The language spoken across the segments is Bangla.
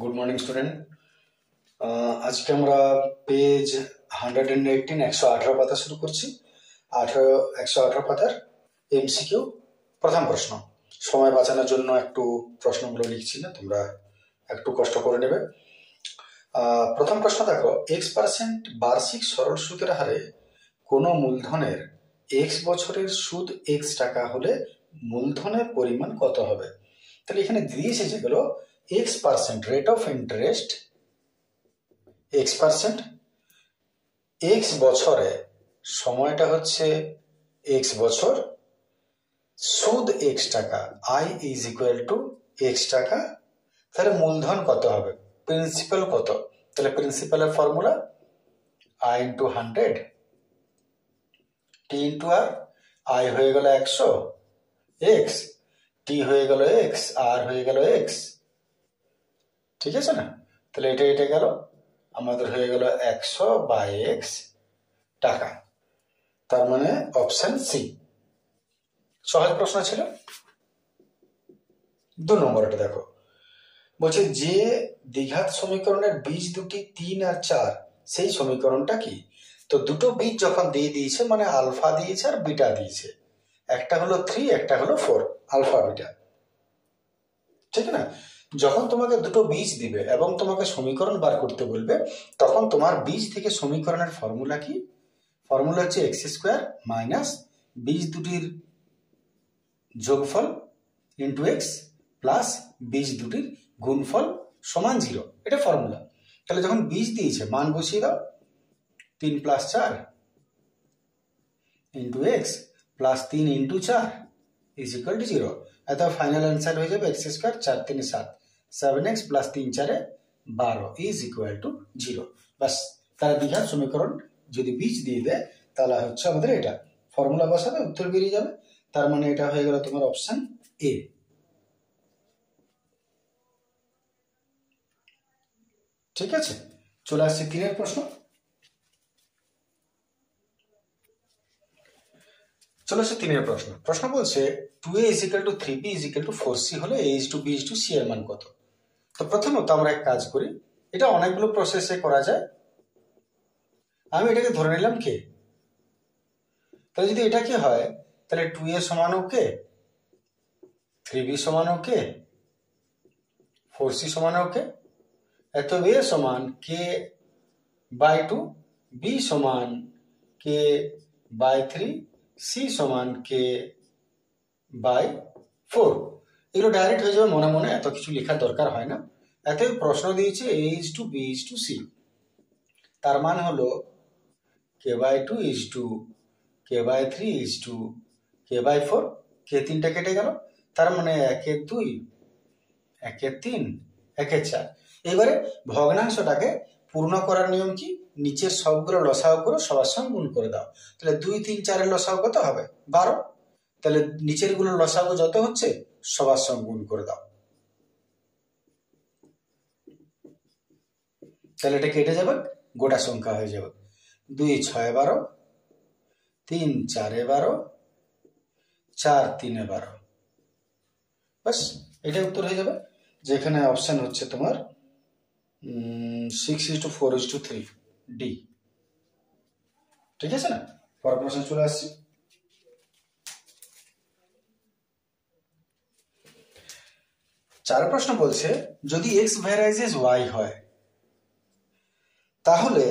Good morning student. আজকে আমরা পেজ 118 118 পাতা শুরু করছি। 118 পাতার এমসিকিউ প্রথম প্রশ্ন। সময় বাঁচানোর জন্য একটু প্রশ্নগুলো লিখছি না, তোমরা একটু কষ্ট করে নেবে। প্রথম প্রশ্ন দেখো, x% বার্ষিক সরল সুদের হারে কোনো মূলধনের x বছরের সুদ x টাকা হলে মূলধনের পরিমাণ কত হবে? তাহলে এখানে দিয়েছে যেগুলো x% rate of interest x%, x বছরে, সময়টা হচ্ছে x বছর, সুদ x টাকা, i is equal two x টাকা। তাহলে মূলধন কত হবে? প্রিন্সিপাল কত? তাহলে প্রিন্সিপালের formula i into 100, t into r, i হয়ে গেল 100, x, t হয়ে গেল x, r হয়ে গেল x। ঠিক আছে না? তাহলে এটা গেল আমাদের হয়ে গেল 100 বাই x টাকা। তার মানে অপশন সি। সহজ প্রশ্ন ছিল। 2 নম্বরটা দেখো, বলছে যে দ্বিঘাত সমীকরণের বীজ দুটি 3 আর 4, সেই সমীকরণটা কি? তো দুটো বীজ যখন দিয়ে দিয়েছে, মানে আলফা দিয়েছে আর বিটা দিয়েছে, একটা হলো 3, একটা হলো 4, আলফা বিটা। ঠিক না? যখন তোমাকে দুটো বীজ দিবে এবং তোমাকে সমীকরণ বার করতে বলবে, তখন তোমার বীজ থেকে সমীকরণের ফর্মুলা কি? ফর্মুলা হচ্ছে এক্স স্কোয়ার মাইনাস বীজ দুটির যোগফল ইন্টু এক্স প্লাস বীজ দুটির গুণফল সমান 0। এটা ফর্মুলা। তাহলে যখন বীজ দিয়েছে মান বসিয়ে দাও, 3 plus 4 into x plus 3 into 4 is equal two 0। এত ফাইনাল অ্যান্সার হয়ে যাবে x square 4 3 7, 7x plus 3 4 12 is equal two 0। বাস। তাহলে দ্বিঘাত সমীকরণ যদি বীজ দিয়ে দেয়, তাহলে হচ্ছে আমাদের এটা ফর্মুলা বসাবে, উত্তর বেরিয়ে যাবে। তার মানে এটা হয়ে গেল তোমার অপশন এ। ঠিক আছে, চলে আসছে 3 প্রশ্ন। চলে আসছে 3 প্রশ্ন। প্রশ্ন বলছে 2a is equal to 3b is equal to 4c হলে a is to b is to c এর মান কত? তো প্রথমত আমরা এক কাজ করি, এটা অনেকগুলো প্রসেসে করা যায়। আমি এটাকে ধরে নিলাম কে। তাহলে যদি এটা কি হয়, তাহলে 2a সমান কে, 3b সমান কে, 4c সমান কে। এত a সমান k বাই 2, b সমান k বাই 3, c সমান k বাই 4। এগুলো ডাইরেক্ট হয়ে যাবে মনে মনে, এত কিছু লেখার দরকার হয় না। এত প্রশ্ন দিয়েছে a is to b is to c, তার মান হলো k by 2 is to k by 3 is to k by 4। k 3টা কেটে গেল, তার মানে 1 এর 2, 1 এর 3, 1 এর 4। এবারে ভগ্নাংশটাকে পূর্ণ করার নিয়ম কি? নিচের সবগুলো লসাগু করে সবার সঙ্গে গুণ করে দাও। তাহলে 2 3 4 এর লসাগু কত হবে? 12। তাহলে নিচের গুলো লসাগু যত হচ্ছে সবার সঙ্গে গুণ করে দাও। তাহলে এটা কেটে যাবে, গোটা সংখ্যা হয়ে যাবে 2 6 12, 3 4 12, 4 3 12। বাস, এটা উত্তর হয়ে যাবে। যেখানে অপশন হচ্ছে তোমার 6:4:3 ডি। ঠিক আছে না? পরের প্রশ্ন চলে আসছি। চার প্রশ্ন বলছে যদি x ভ্যারাইজেস y হয়, তাহলে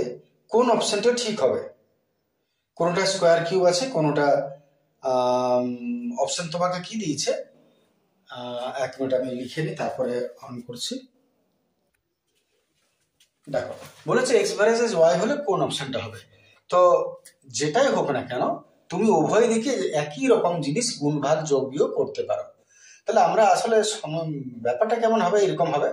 কোন অপশনটা ঠিক হবে? কোনটা স্কোয়ার কিউব আছে, কোনটা অপশন তোমাকে কি দিয়েছে? 1 মিনিট আমি লিখে নিই, তারপরে অন করছি। দেখো, বলেছে x ভ্যারাইজেস y হলে কোন অপশনটা হবে। তো যেটাই হোক না কেন, তুমি উভয় দিকে একই রকম জিনিস গুণ ভাগ যোগ বিয়োগ করতে পারো। তাহলে আমরা আসলে ব্যাপারটা কেমন হবে, এরকম হবে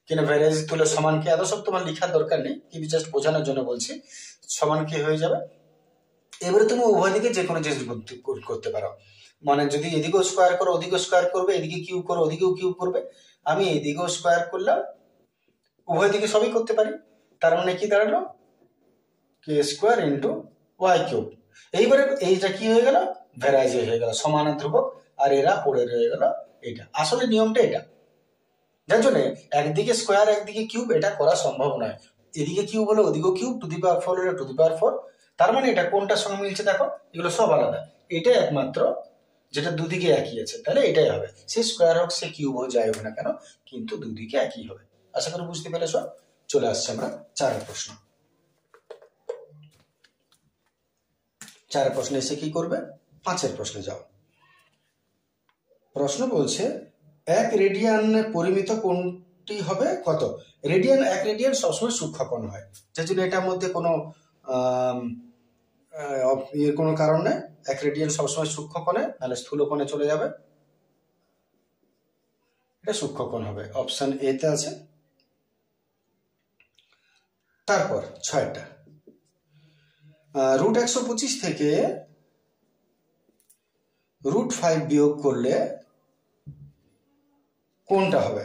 কিনা, ভ্যারাইজ তুলে সমান কি, এত সব তোমার লেখার দরকার নেই, কিন্তু জাস্ট বোঝানোর জন্য বলছি। সমান কি হয়ে যাবে, এবারে তুমি উভয় দিকে যে কোনো জিনিস করতে পারো। মানে যদি এদিকেও স্কোয়ার করো ওদিকেও স্কোয়ার করবে, এদিকে কিউব করো ওদিকেও কিউব করবে। আমি এদিকেও স্কোয়ার করলাম, উভয় দিকে সবই করতে পারি। তার মানে কি দাঁড়ালো, কে স্কোয়ার ইন্টু ওয়াই কিউব। এইবারে এইটা কি হয়ে গেল, ভ্যারাইজ হয়ে গেল, সমান ধ্রুবক, আর এরা পড়ে রয়ে গেল। এটা আসলে নিয়মটা এটা। যার জন্য একদিকে স্কোয়ার একদিকে কিউব এটা করা সম্ভব নয়। এদিকে কিউব হলে ওদিকেও কিউব, টু দি পাওয়ার 4 হলে টু দি পাওয়ার 4। তার মানে এটা কোনটার সঙ্গে মিলছে দেখো, এগুলো সব আলাদা। এটা একমাত্র যেটা দুদিকে একই আছে, তাহলে এটাই হবে। সে স্কোয়ার হোক সে কিউব হোক যাই হোক না কেন, কিন্তু দুদিকে একই হবে। আশা করি বুঝতে পেরেছ। চলে আসছে আমরা চারের প্রশ্ন। চারের প্রশ্নে এসে কি করবে, পাঁচের প্রশ্নে যাও। প্রশ্ন বলছে 1 রেডিয়ান পরিমিত কোণটি হবে কত? রেডিয়ান, 1 রেডিয়ান সবসময় সূক্ষ্মকোণ হয়, যার জন্য এটার মধ্যে কোনো কোনো কারণ নেই। 1 রেডিয়ান সবসময় সূক্ষ্মকোণে, নাহলে স্থূলকোণে চলে যাবে। এটা সূক্ষ্মকোণ হবে, অপশন এ তে আছে। তারপর 6টা, √125 থেকে √5 বিয়োগ করলে কোনটা হবে?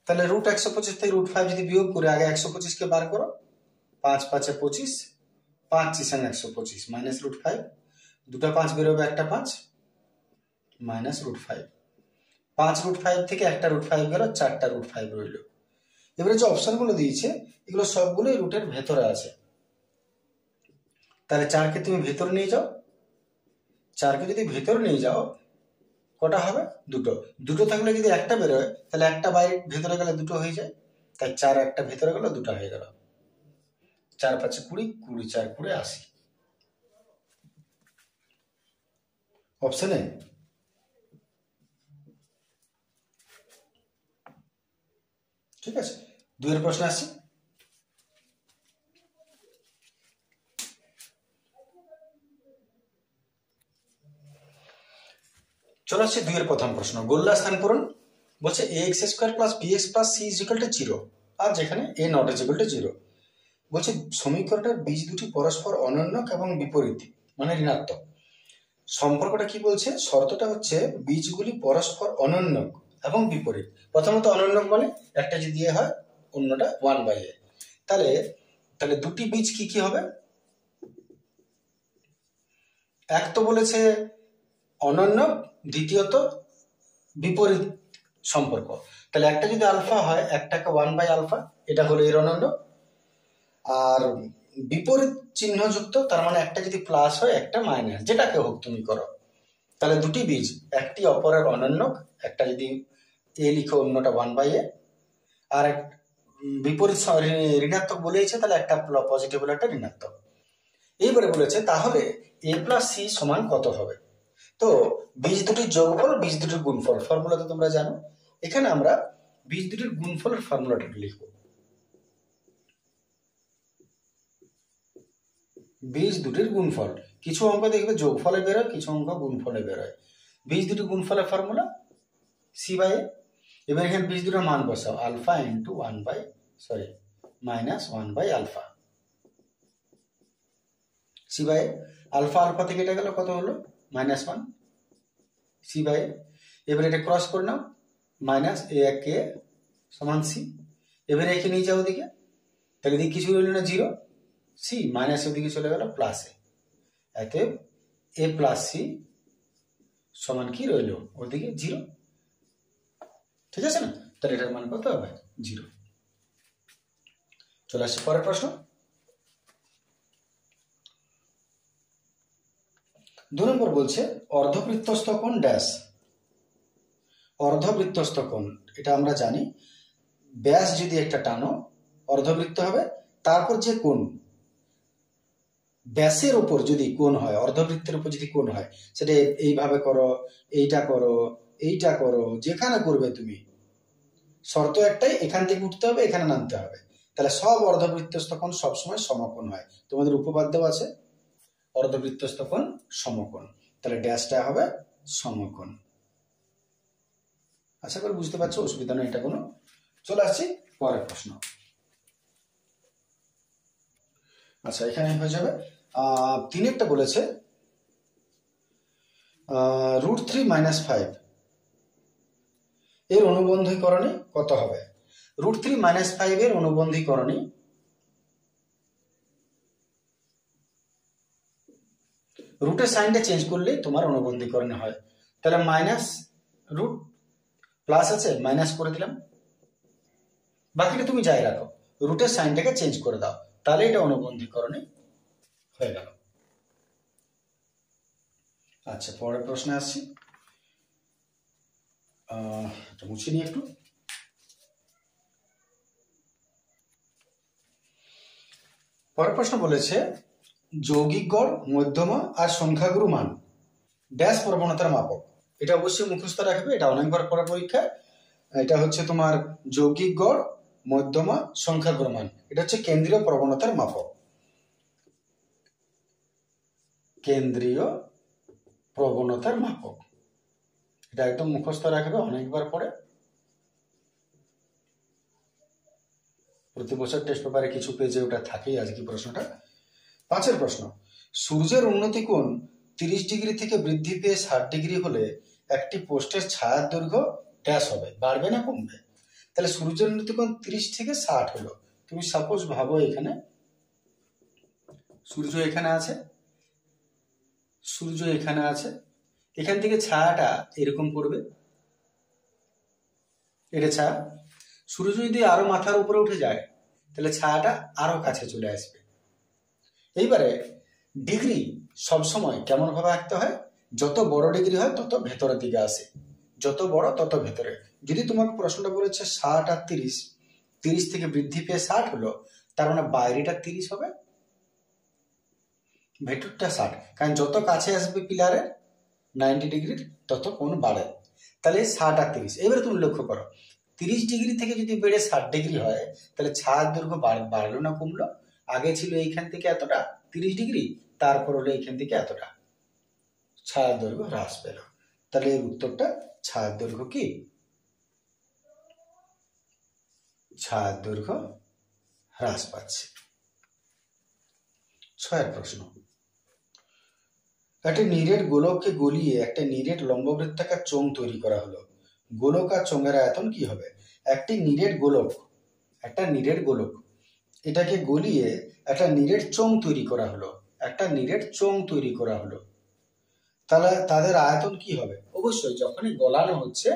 তাহলে √125 থেকে √5 যদি বিয়োগ করে, আগে 125 কে বার করো, 5 5 25, 5 চিসান 125 মাইনাস √5, দুটা 5 বেরোবে, একটা 5 মাইনাস √5, 5 √5 থেকে একটা √5 গেল, 4টা √5 রইল। এবারে যে অপশনগুলো দিয়েছে এগুলো সবগুলোই রুটের ভেতরে আছে, তাহলে 4কে তুমি ভেতরে নিয়ে যাও। 4কে যদি ভেতরে নিয়ে যাও কটা হবে? দুটো। দুটো থাকলে যদি একটা বেরোয় তাহলে একটা বাইরে ভেতরে গেলে দুটো হয়ে যায়, তাই 4 একটা ভেতরে গেল, দুটো হয়ে গেল। 4 5 20, 20 4 20 80, অপশন এ। ঠিক আছে, 2 এর প্রশ্ন আসছে। চলে আসছে 2 এর প্রথম প্রশ্ন, গোল্লা স্থান পূরণ। বলছে ax² + bx + c = 0, আর যেখানে a ≠ 0। বলছে সমীকরণের বীজ দুটি পরস্পর অনন্যক এবং বিপরীত, মানে ঋণাত্মক। সম্পর্কটা কি বলছে? শর্তটা হচ্ছে বীজগুলি পরস্পর অনন্যক এবং বিপরীত। প্রথমত অনন্যক মানে একটা যদি এ হয় অন্যটা 1/a, তাহলে দুটি বীজ কি কি হবে? এক তো বলেছে অনন্যক, দ্বিতীয়ত বিপরীত সম্পর্ক। তাহলে একটা যদি আলফা হয়, একটাকে 1/α, এটা হলো এর অনন্য। আর বিপরীত চিহ্নযুক্ত, তার মানে একটা যদি প্লাস হয় একটা মাইনাস, যেটাকে হোক তুমি করো। তাহলে দুটি বীজ একটি অপরের অনন্যক, একটা যদি এ লিখো অন্যটা 1/a, আর বিপরীত ঋণাত্মক বলেছে, তাহলে একটা পজিটিভ হলে একটা ঋণাত্মক। এইবারে বলেছে তাহলে a + c সমান কত হবে? তো বীজ দুটির যোগফল, বীজ দুটির গুণফল, ফর্মুলা তো তোমরা জানো। এখানে আমরা বীজ দুটির গুণফলের ফর্মুলাটা লিখব। বীজ দুটির গুণফল, কিছু অঙ্ক দেখবে যোগফলে বেরোয়, কিছু অঙ্ক গুণফলে বেরোয়। বীজ দুটি গুণফলের ফর্মুলা c/a। এবার এখানে বীজ দুটোর মান বসাও, alpha into minus 1/α। c/a, alpha থেকে এটা গেল কত হলো? -1 c/a। এবার এটা ক্রস করে নাও, মাইনাস a সমান c। এবারে একে নিয়ে যাও ওদিকে, তাহলে এদিকে কিছু রইল না, 0। c মাইনাস ওদিকে চলে গেল প্লাসে, এতে a + c সমান কি রইল? ওদিকে 0। ঠিক আছে না? তাহলে এটার মান কত হবে? 0। চলে আসছে পরের প্রশ্ন। 2 নম্বর বলছে অর্ধবৃত্তস্থ কোণ ড্যাশ। অর্ধবৃত্তস্থ কোণ এটা আমরা জানি, ব্যাস যদি একটা টানো অর্ধবৃত্ত হবে, তারপর যে কোণ ব্যাসের উপর যদি কোণ হয়, অর্ধবৃত্তের উপর যদি কোণ হয়, সেটা এইভাবে করো, এইটা করো, এইটা করো, যেখানে করবে তুমি, শর্ত একটাই, এখান থেকে উঠতে হবে, এখানে নামতে হবে। তাহলে সব অর্ধবৃত্তস্থ কোণ সবসময় সমকোণ হয়। তোমাদের উপপাদ্য আছে অর্ধবৃত্তস্থ কোণ সমকোণ, তাহলে ড্যাশটা হবে সমকোণ। আশা করি বুঝতে পারছো, অসুবিধা নেই এটা কোনো। চলে আসছি পরের প্রশ্ন। আচ্ছা, এখানে হয়ে যাবে 3-এরটা বলেছে √3 - 5 এর অনুবন্ধীকরণে কত হবে? √3 - 5 এর অনুবন্ধীকরণে রুটের সাইনটা চেঞ্জ করলে তোমার অনুবন্ধীকরণে হয়। তাহলে মাইনাস রুট প্লাস আছে, মাইনাস করে দিলাম, বাকিটা তুমি যাই রাখো, রুটের সাইনটাকে চেঞ্জ করে দাও, তাহলে এটা অনুবন্ধীকরণে হয়ে গেল। আচ্ছা, পরের প্রশ্নে আসছি, মুছে নিই একটু। পরের প্রশ্ন বলেছে যৌগিক গড়, মধ্যমা আর সংখ্যাগুরু মান ড্যাশ প্রবণতার মাপক। এটা অবশ্যই মুখস্থ রাখবে, এটা অনেকবার পড়া পরীক্ষা। এটা হচ্ছে তোমার যৌগিক গড়, মধ্যমা, সংখ্যাগুরু মান, এটা হচ্ছে কেন্দ্রীয় প্রবণতার মাপক। কেন্দ্রীয় প্রবণতার মাপক, এটা একদম মুখস্থ রাখবে, অনেকবার পড়ে, প্রতি বছর টেস্ট পেপারে কিছু পেজে ওটা থাকেই। আজকে প্রশ্নটা 5 প্রশ্ন, সূর্যের উন্নতি কোণ 30 ডিগ্রি থেকে বৃদ্ধি পেয়ে 60 ডিগ্রি হলে একটি পোস্টের ছায়ার দৈর্ঘ্য ড্যাশ হবে, বাড়বে না কমবে? তাহলে সূর্যের উন্নতি কোণ 30 থেকে 60 হলো, তুমি সাপোজ ভাবো এখানে সূর্য এখানে আছে, সূর্য এখানে আছে, এখান থেকে ছায়াটা এরকম পড়বে, এটা ছায়া। সূর্য যদি আরো মাথার উপরে উঠে যায় তাহলে ছায়াটা আরো কাছে চলে আসবে। এইবারে ডিগ্রি সবসময় কেমন ভাবে আঁকতে হয়, যত বড় ডিগ্রি হয় তত ভেতরের দিকে আসে, যত বড় তত ভেতরে। যদি তোমাকে প্রশ্নটা বলেছে 60 আর 30, 30 থেকে বৃদ্ধি পেয়ে 60 হলো, তার মানে বাইরেটা 30 হবে, ভেতরটা 60, কারণ যত কাছে আসবে পিলারের 90 ডিগ্রির তত কোণ বাড়ে। তাহলে 60 আর 30, এবারে তুমি লক্ষ্য করো 30 ডিগ্রি থেকে যদি বেড়ে 60 ডিগ্রি হয় তাহলে ছায়ার দৈর্ঘ্য বাড়লো না কমলো? আগে ছিল এইখান থেকে এতটা 30 ডিগ্রি, তারপর হলো এইখান থেকে এতটা, ছায়ার দৈর্ঘ্য হ্রাস পেল। তাহলে এর উত্তরটা ছায়ার দৈর্ঘ্য কি? ছায়ার দৈর্ঘ্য হ্রাস পাচ্ছে। 6 প্রশ্ন, একটা নিরেট গোলককে গলিয়ে একটা নিরেট লম্ববৃত্তাকার চোঙ তৈরি করা হলো, গোলক আর চোঙের আয়তন কি হবে? একটা নিরেট গোলক এটাকে গলিয়ে একটা নিরেট চোঙ তৈরি করা হলো, একটা নিরেট চোঙ তৈরি করা হলো, তাহলে তাদের আয়তন কি হবে? অবশ্যই যখনই গলানো হচ্ছে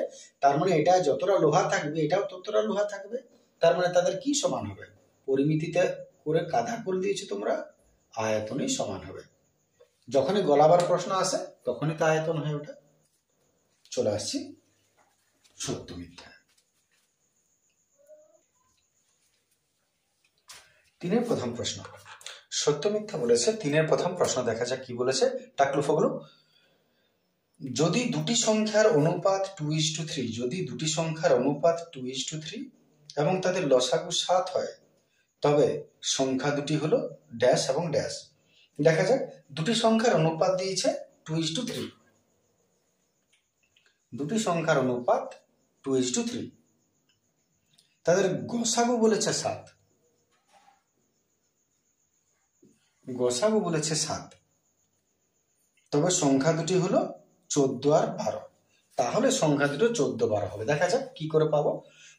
তার মানে এটা যতটা লোহা থাকবে এটাও ততটা লোহা থাকবে, তার মানে তাদের কি সমান হবে? পরিমিতিতে করে কাদা করে দিয়েছো তোমরা, আয়তনই সমান হবে। যখনই গলাবার প্রশ্ন আসে তখনই তা আয়তন হয় ওটা। চলে আসছি সত্য মিথ্যা। 3 প্রথম প্রশ্ন, সত্য মিথ্যা বলেছে। 3 প্রথম প্রশ্ন দেখা যাক কি বলেছে, টাকলু ফগলু। যদি দুটি সংখ্যার অনুপাত 2:3, যদি দুটি সংখ্যার অনুপাত 2:3 এবং তাদের লসাগু 7 হয়, তবে সংখ্যা দুটি হলো ড্যাশ এবং ড্যাশ। দেখা যাক, দুটি সংখ্যার অনুপাত দিয়েছে 2:3, দুটি সংখ্যার অনুপাত 2:3, তাদের গসাগু বলেছে 7, গসাগু বলেছে 7, তবে সংখ্যা দুটি হলো 14 আর 12, তাহলে সংখ্যা দুটো 14, 12 হবে। দেখা যাক কি করে পাবো।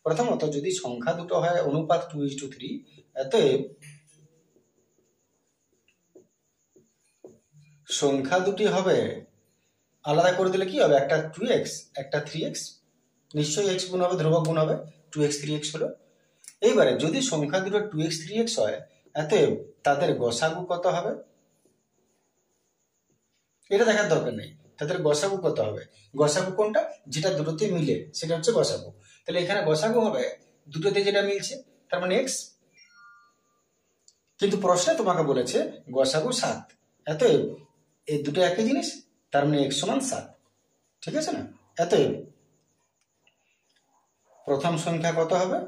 প্রথমত যদি সংখ্যা দুটো হয় অনুপাত 2:3, অতএব সংখ্যা দুটি হবে, আলাদা করে দিলে কি হবে, একটা 2x একটা 3x, নিশ্চয়ই x গুণ হবে, ধ্রুবক গুণ হবে, 2x 3x হলো। এইবারে যদি সংখ্যা দুটো 2x 3x হয়, অতএব তাদের গসাগু কত হবে এটা দেখার দরকার নেই, তাদের গসাগু কত হবে। গসাগু কোনটা, যেটা দুটোতে মিলে সেটা হচ্ছে গসাগু। তাহলে এখানে গসাগু হবে দুটোতে যেটা মিলছে, তার মানে x। কিন্তু প্রশ্নে তোমাকে বলেছে গসাগু 7, অতএব এই দুটো একই জিনিস, তার মানে x সমান 7, ঠিক আছে না? অতএব প্রথম সংখ্যা কত হবে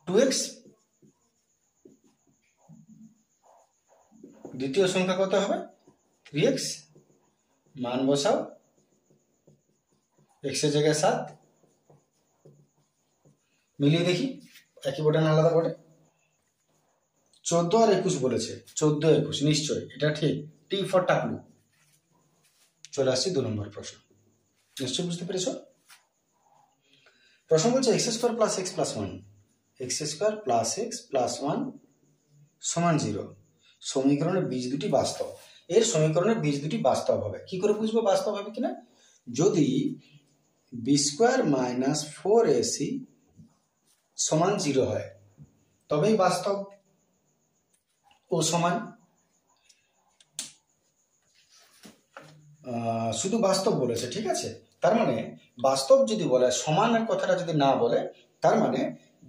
2x, দ্বিতীয় সংখ্যা কত হবে 3x, মান বসাও, x এর জায়গায় 7, মিলিয়ে দেখি একই বটে না আলাদা বটে। 14 আর 21 বলেছে, 14 21 নিশ্চয় এটা ঠিক, টি ফর টাকলু। চলে আসছি 2 নম্বর প্রশ্ন, নিশ্চয় বুঝতে পেরেছ। প্রশ্ন বলছে x² + x + 1, x² + x + 1 সমান 0, সমীকরণের বীজ দুটি বাস্তব। এর সমীকরণের বীজ দুটি বাস্তব হবে, কি করে বুঝবো বাস্তব হবে কিনা? যদি বি স্কোয়ার মাইনাস 4ac সমান 0 হয়, তবেই বাস্তব ও সমান। শুধু বাস্তব বলেছে, ঠিক আছে। তার মানে বাস্তব যদি বলে, সমানের কথাটা যদি না বলে, তার মানে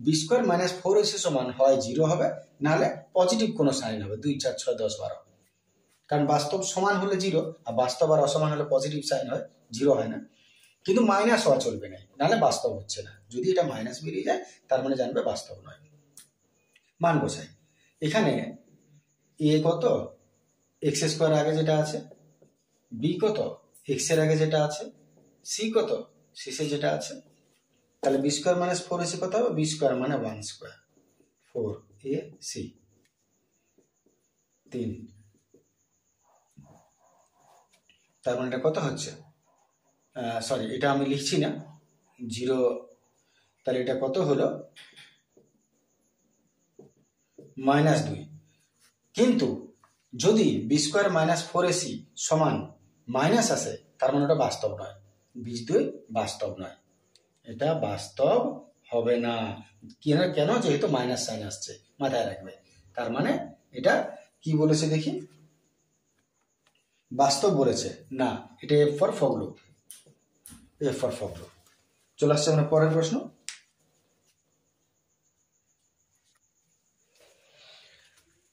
বি স্কোয়ার মাইনাস 4ac সমান হয় 0 হবে, নাহলে পজিটিভ কোনো সাইন হবে 2, 4, 6, 10, 12। কারণ বাস্তব সমান হলে 0, আর বাস্তব আর অসমান হলে পজিটিভ সাইন হয়, 0 হয় না। কিন্তু মাইনাস হওয়া চলবে না, নাহলে বাস্তব হচ্ছে না। যদি এটা মাইনাস বেরিয়ে যায় তার মানে জানবে বাস্তব নয়। মান বসাই। এখানে এ কত, এক্স স্কোয়ার আগে যেটা আছে, বি কত, এক্স এর আগে যেটা আছে, সি কত, শেষে যেটা আছে। তাহলে বি স্কোয়ার মাইনাস 4ac কত হবে, বি স্কোয়ার মানে 1 স্কোয়ার 4ac 3। তার মানে এটা কত হচ্ছে, সরি এটা আমি লিখছি না, 0। তাহলে এটা কত হলো, -2। কিন্তু যদি বি স্কোয়ার মাইনাস 4ac সমান মাইনাস আসে, তার মানে ওটা বাস্তব নয়, 2 বাস্তব নয়, এটা বাস্তব হবে না। কেন, যেহেতু মাইনাস সাইন আসছে, মাথায় রাখবে। তার মানে এটা কি বলেছে দেখি, বাস্তব বলেছে না, এটা এফ ফর ফগলু, এফ ফর ফগলু। চলে আসছে আমরা পরের প্রশ্ন।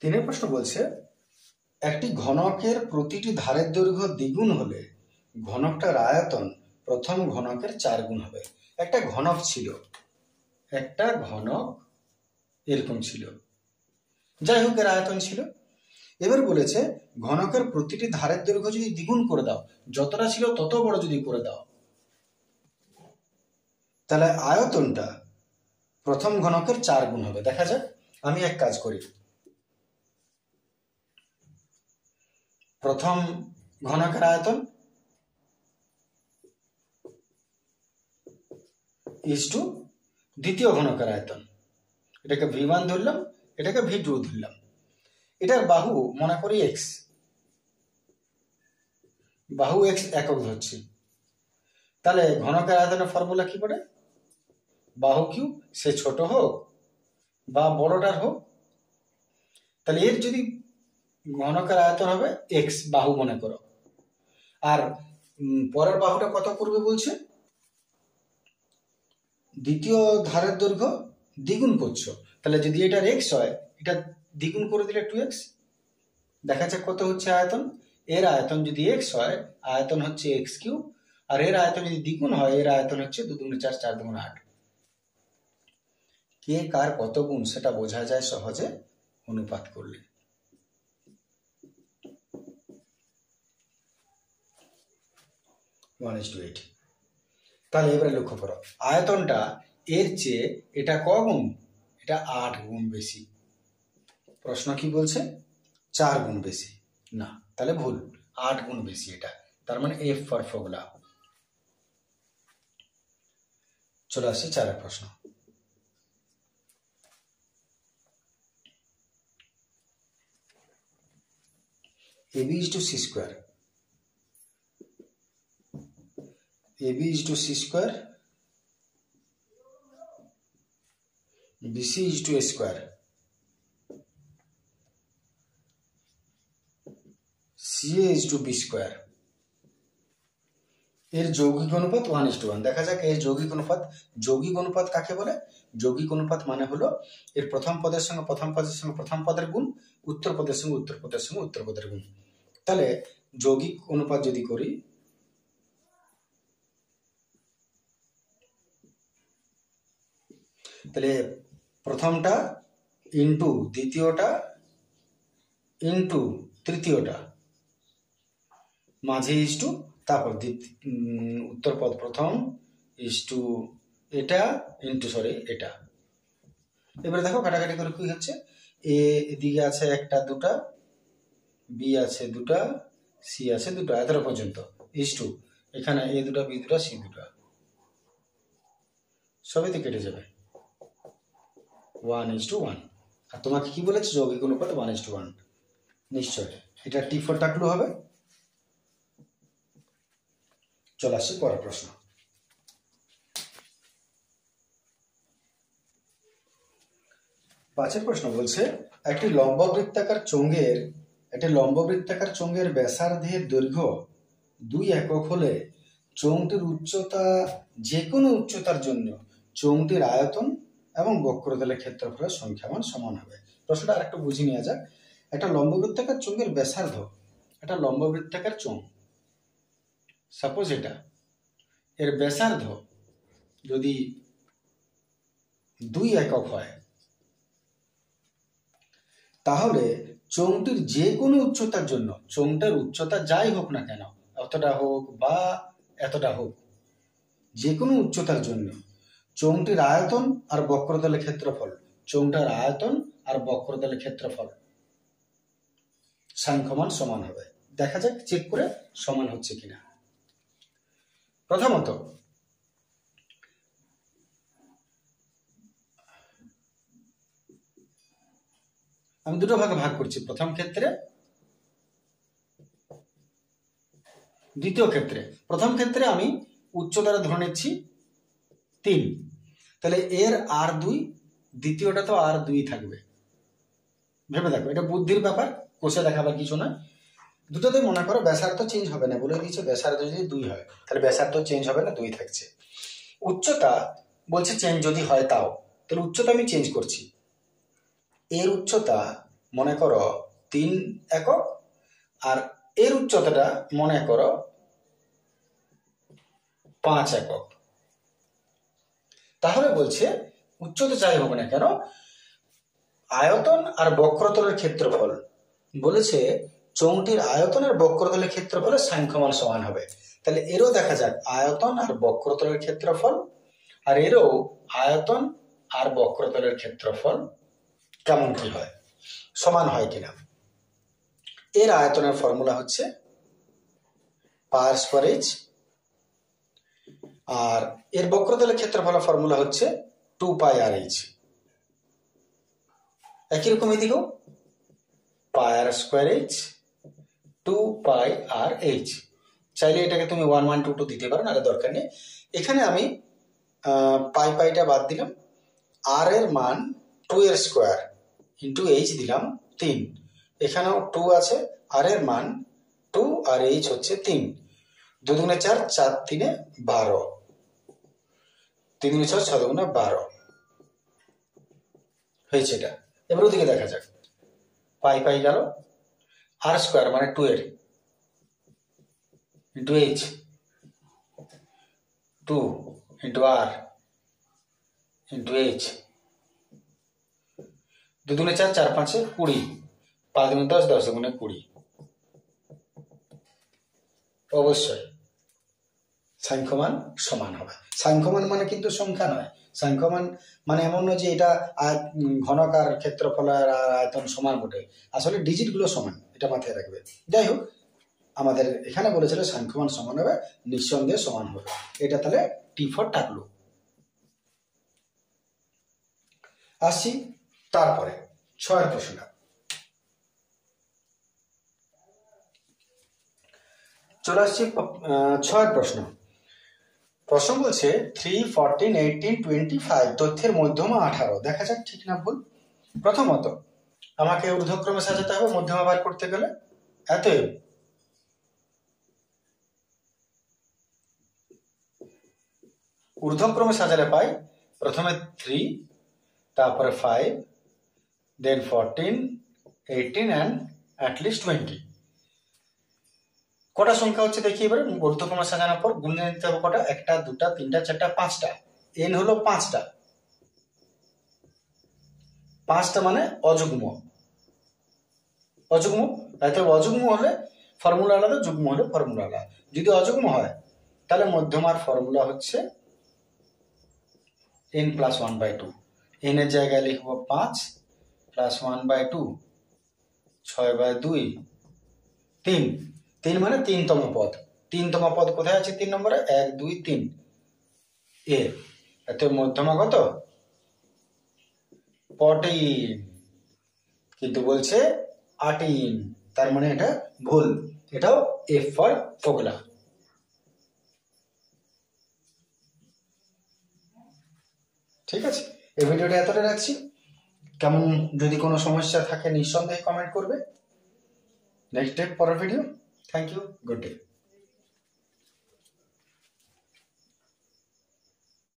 তিনের প্রশ্ন বলছে, একটি ঘনকের প্রতিটি ধারের দৈর্ঘ্য দ্বিগুণ হলে ঘনকটার আয়তন প্রথম ঘনকের 4 গুণ হবে। একটা ঘনক ছিল, একটা ঘনক এরকম ছিল, যাই হোক এর আয়তন ছিল। এবার বলেছে ঘনকের প্রতিটি ধারের দৈর্ঘ্য যদি দ্বিগুণ করে দাও, যতটা ছিল তত বড় যদি করে দাও, তাহলে আয়তনটা প্রথম ঘনকের 4 গুণ হবে। দেখা যাক, আমি এক কাজ করি, প্রথম ঘনকের আয়তন ইজ টু দ্বিতীয় ঘনকের আয়তন, এটাকে v1 ধরলাম, এটাকে v2 ধরলাম। এটার বাহু মনে করি x, বাহু x একক ধরছি। তাহলে ঘনকের আয়তনের ফর্মুলা কি পড়ে, বাহু কিউ সে ছোট হোক বা বড়টার হোক, তাহলে এর যদি ঘনকের আয়তন হবে x বাহু মনে করো, আর পরের বাহুটা কত করবে বলছে, দ্বিতীয় ধারের দৈর্ঘ্য দ্বিগুণ করছো, তাহলে যদি এটার x হয়, এটা দ্বিগুণ করে দিলে 2x। দেখা যাক কত হচ্ছে আয়তন, এর আয়তন যদি x হয়, আয়তন হচ্ছে x কিউব, আর এর আয়তন যদি দ্বিগুণ হয়, এর আয়তন হচ্ছে 2 দুগুণে 4, 4 দুগুণে 8। কে কার কত গুণ সেটা বোঝা যায় সহজে অনুপাত করলে। তাহলে এবারে লক্ষ্য করো, আয়তনটা এর চেয়ে এটা ক গুণ, এটা 8 গুণ বেশি। প্রশ্ন কি বলছে, 4 গুণ বেশি না, তাহলে ভুল, 8 গুণ বেশি এটা। তার মানে এফ ফর ফগলা। চলে আসছে 4 প্রশ্ন। AB is to c square, AB is to c square, BC is to a square, CA is to b square। এর যৌগিক অনুপাত 1:1। দেখা যাক এর যৌগিক অনুপাত। যৌগিক অনুপাত কাকে বলে, যৌগিক অনুপাত মানে হলো এর প্রথম পদের সঙ্গে প্রথম পদের সঙ্গে প্রথম পদের গুণ, উত্তর পদের সঙ্গে উত্তর পদের সঙ্গে উত্তর পদের গুণ। তাহলে যৌগিক অনুপাত যদি করি, তাহলে প্রথমটা ইন্টু দ্বিতীয়টা ইন্টু তৃতীয়টা, মাঝে ইজ টু, তারপর উত্তর পদ প্রথম ইজ টু এটা ইন্টু এটা। এবারে দেখো কাটাকাটি করে কি হচ্ছে, এ এদিকে আছে একটা দুটা, বি আছে দুটা, সি আছে দুটা, এতটা পর্যন্ত ইজ টু, এখানে এ দুটা, বি দুটা, সি দুটা, সবই তো কেটে যাবে, 1:1। আর তোমাকে কি বলেছে, যৌগিক অনুপাত 1:1। নিশ্চয় এটা T4 টাকলু হবে। চলে আসছে পরের প্রশ্ন। 5 প্রশ্ন বলছে একটি লম্ববৃত্তাকার চোঙের ব্যাসার্ধের দৈর্ঘ্য 2 একক হলে চোঙটির উচ্চতা যে কোনো উচ্চতার জন্য চোঙটির আয়তন এবং বক্রতলের ক্ষেত্রফলের সংখ্যামান সমান হবে। প্রশ্নটা আরেকটু বুঝে নেওয়া যাক। একটা লম্ববৃত্তাকার চোঙের ব্যাসার্ধ, একটা লম্ববৃত্তাকার চোঙ, সাপোজ এটা, এর ব্যাসার্ধ যদি 2 একক হয়, তাহলে চোঙটির যে কোনো উচ্চতার জন্য, চোঙটার উচ্চতা যাই হোক না কেন, অতটা হোক বা এতটা হোক, যে কোনো উচ্চতার জন্য চোঙটির আয়তন আর বক্রতলের ক্ষেত্রফল, চোঙটার আয়তন আর বক্রতলের ক্ষেত্রফল সাংখ্যমান সমান হবে। দেখা যাক চেক করে সমান হচ্ছে কিনা। প্রথমত আমি দুটো ভাগে ভাগ করছি, প্রথম ক্ষেত্রে দ্বিতীয় ক্ষেত্রে। প্রথম ক্ষেত্রে আমি উচ্চতাটা ধরে নিচ্ছি 3, তাহলে এর আর 2, দ্বিতীয়টা তো আর 2 থাকবে। ভেবে দেখো, এটা বুদ্ধির ব্যাপার, কষে দেখাবার কিছু না। দুটোতে মনে করো ব্যাসার্ধ চেঞ্জ হবে না, বলে দিয়েছে ব্যাসার্ধ যদি 2 হয় তাহলে ব্যাসার্ধ চেঞ্জ হবে না, 2 থাকছে। উচ্চতা বলছে চেঞ্জ যদি হয় তাও, তাহলে উচ্চতা আমি চেঞ্জ করছি। এর উচ্চতা মনে করো 3 একক আর এর উচ্চতাটা মনে করো 5 একক। তাহলে বলছে উচ্চতা যাই হোক না কেন, আয়তন আর বক্রতলের ক্ষেত্রফল, বলেছে চোঙটির আয়তন আর বক্রতলের ক্ষেত্রফলের সাংখ্যমান সমান হবে। তাহলে এরও দেখা যাক আয়তন আর বক্রতলের ক্ষেত্রফল, আর এরও আয়তন আর বক্রতলের ক্ষেত্রফল কেমন কি হয়, সমান হয় কিনা। এর আয়তনের ফর্মুলা হচ্ছে পাই স্কয়ার h, আর এর বক্রতলের ক্ষেত্রফলের ফর্মুলা হচ্ছে 2 পাই আর h। একই রকম এদিকেও পাই আর স্কয়ার h 2 পাই আর h। চাইলে এটাকে তুমি 1 1 2 2 দিতে পারো, না দরকার নেই। এখানে আমি পাইটা বাদ দিলাম, আর এর মান 2 এর স্কয়ার ইন্টু h দিলাম 3, এখানেও 2 আছে, আর এর মান 2 আর h হচ্ছে 3, 2 দুগুণে 4, 4 3 12, 3 দুগুণে 6, 6 দুগুণে 12 হয়েছে এটা। এবার ওদিকে দেখা যাক, পাই গেল, আর স্কয়ার মানে 2 এর ইন্টু h, 2 ইন্টু আর ইন্টু h, 2 দুগুণে 4, 4 5 20, 5 দুগুণে 10, 10 দুগুণে 20। অবশ্যই সাংখ্যমান সমান হবে। সাংখ্যমান মানে কিন্তু সংখ্যা নয়, সাংখ্যমান মানে এমন নয় যে এটা ঘনকার ক্ষেত্রফল আর আয়তন সমান বটে, আসলে ডিজিট গুলো সমান, এটা মাথায় রাখবে। যাই হোক, আমাদের এখানে বলেছিল সাংখ্যমান সমান হবে, নিঃসন্দেহে সমান হবে। এটা তাহলে টি ফর টাকলু। আসছি তারপরে 6 প্রশ্নটা। চলে আসছি 6 প্রশ্ন। প্রশ্ন বলছে 3, 14, 18, 25 তথ্যের মধ্যমা 18। দেখা যাক ঠিক না ভুল। প্রথমত আমাকে ঊর্ধ্বক্রমে সাজাতে হবে মধ্যমা বার করতে গেলে। এতএব ঊর্ধ্বক্রমে সাজালে পাই প্রথমে 3, তারপরে 5, দেন 14, 18 and at least 20। কটা সংখ্যা হচ্ছে দেখি এবারে। ঊর্ধ্বক্রমে সাজানোর পর গুণে নিতে হবে কটা, 1 2 3 4 5টা। এন হলো 5টা, 5টা মানে অযুগ্ম। অযুগ্ম হলে ফর্মুলা আলাদা, যুগ্ম হলে ফর্মুলা আলাদা। যদি অযুগ্ম হয় তাহলে মধ্যমার ফর্মুলা হচ্ছে n + 1/2। n এর জায়গায় লিখবো 5 + 1/2, 6/2, 3। 3 মানে 3তম পদ। 3তম পদ কোথায় আছে 3 নম্বরে? 1 2 3 এ। এত মধ্যমা কত? 14, কিন্তু বলছে 18, তার মানে এটা ভুল। এটাও F ফর ফোগলা। ঠিক আছে, এই ভিডিওটা এতটা রাখছি। কেমন যদি কোনো সমস্যা থাকে নিঃসন্দেহে কমেন্ট করবে। নেক্সট ডে পরের video. Thank you, good day.